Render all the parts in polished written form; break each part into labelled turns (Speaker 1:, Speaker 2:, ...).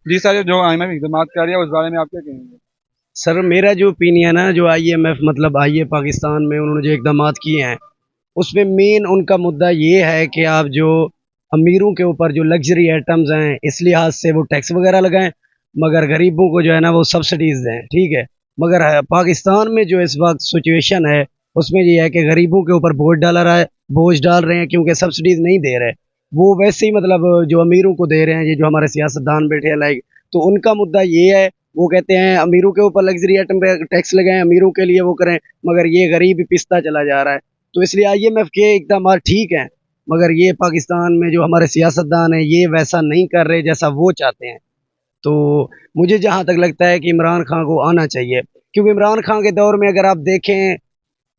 Speaker 1: जी sir, जो IMF इक़दामात कर रही है उस बारे में आप क्या कहेंगे?
Speaker 2: सर मेरा जो ओपिनियन है, जो आईएमएफ मतलब आई है पाकिस्तान में, उन्होंने जो इकदाम किए हैं उसमें मेन उनका मुद्दा ये है कि आप जो अमीरों के ऊपर जो लग्जरी आइटम्स हैं इस लिहाज से वो टैक्स वगैरह लगाएं, मगर गरीबों को जो है ना वो सब्सिडीज दें, ठीक है। मगर पाकिस्तान में जो इस वक्त सिचुएशन है उसमें ये है कि गरीबों के ऊपर बोझ डाल रहे हैं, क्योंकि सब्सिडीज नहीं दे रहे। वो वैसे ही मतलब जो अमीरों को दे रहे हैं, ये जो हमारे सियासतदान बैठे हैं लाइक, तो उनका मुद्दा ये है, वो कहते हैं अमीरों के ऊपर लग्जरी आइटम पे टैक्स लगाएं, अमीरों के लिए वो करें, मगर ये गरीब ही पिसता चला जा रहा है। तो इसलिए आईएमएफ के इकदाम ठीक हैं, मगर ये पाकिस्तान में जो हमारे सियासतदान हैं ये वैसा नहीं कर रहे जैसा वो चाहते हैं। तो मुझे जहाँ तक लगता है कि इमरान खान को आना चाहिए, क्योंकि इमरान खान के दौर में अगर आप देखें,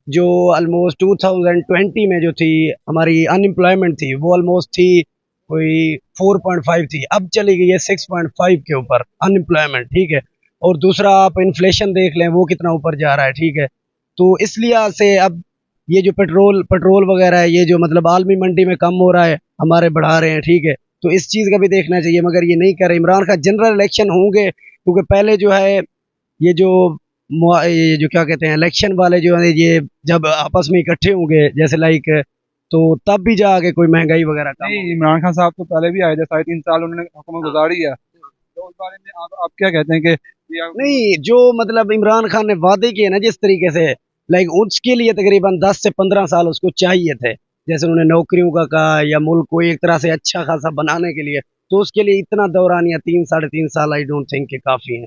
Speaker 2: जो ऑलमोस्ट 2020 में जो थी हमारी अनएम्प्लॉयमेंट थी, वो ऑलमोस्ट थी कोई 4.5 थी, अब चली गई है 6.5 के ऊपर अनएम्प्लॉयमेंट, ठीक है। और दूसरा आप इन्फ्लेशन देख लें वो कितना ऊपर जा रहा है, ठीक है। तो इस लिहाज से अब ये जो पेट्रोल पेट्रोल वगैरह है, ये जो मतलब आलमी मंडी में कम हो रहा है, हमारे बढ़ा रहे हैं, ठीक है। तो इस चीज़ का भी देखना चाहिए, मगर ये नहीं कर रहे। इमरान खान जनरल इलेक्शन होंगे, क्योंकि पहले जो है ये जो ये जो क्या कहते हैं इलेक्शन वाले जो है, ये जब आपस में इकट्ठे होंगे जैसे लाइक, तो तब भी जाके कोई महंगाई वगैरह कम
Speaker 1: नहीं,
Speaker 2: होगी।
Speaker 1: इमरान खान साहब तो पहले भी आए थे, 3.5 साल उन्होंने हुकूमत गुजारी है। तो उस बारे में आप क्या कहते हैं कि
Speaker 2: नहीं, जो मतलब इमरान खान ने वादे किए ना जिस तरीके से, लाइक उसके लिए तकरीबन 10 से 15 साल उसको चाहिए थे, जैसे उन्होंने नौकरियों का कहा या मुल्क को एक तरह से अच्छा खासा बनाने के लिए, तो उसके लिए इतना दौरान या 3 साढ़े 3 साल आई डोंट थिंक के काफ़ी है।